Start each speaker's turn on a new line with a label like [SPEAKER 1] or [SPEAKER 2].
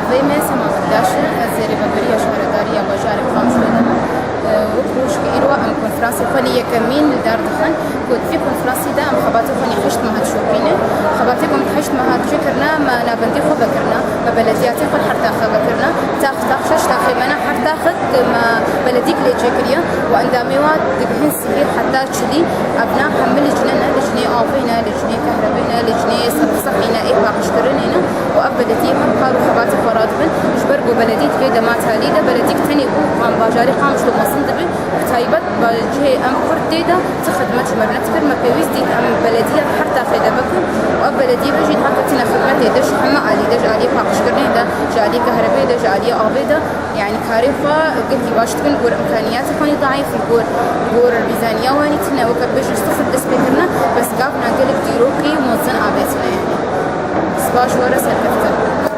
[SPEAKER 1] في سما قداشر زيري ببرية شهردارية وجارب خامس لنا وكروش كإيروا أم كونفرانسي فنية كمين لدار دخان كود في كونفرانسي دا أم خباتي فني حشت مهات شوبينة خباتيكم حشت مهات شكرنا ما نابندي خو بكرنا ما بلدياتي خو حرتا خو بكرنا تاخ شش تاخي منا حرتا خد ما بلديك اللي جكريا وانداميوات دقهن سهيل حتى تشلي أبناء حمل جننا لجني آفينا لجني كهربينا لجني صرف صحينا إيه باقشترنينا وأبلدي هم قالوا خباتي فرادبن برجو بلدية كده ما تاليدا بلديك تاني قام باجاري قامش لو مصندبي كتايبت بجه أم كرديدا تخدمت مرنت كر ما بيويز ديت أم بلدية حتى خيدا بكر وأبلدي بجي حقتنا خدمتي دش حما علي دش علي باقش كرني دا جالي كهرباء دش علي آبدا يعني كارفة قلتي باش تكون جور إمكانيات خاني ضعيف جور الميزانية واني تنا وكبش نستفد بسبيكرنا بس قابنا قلك ديروكي وموزن آبتنا يعني سباش ورا سلفتنا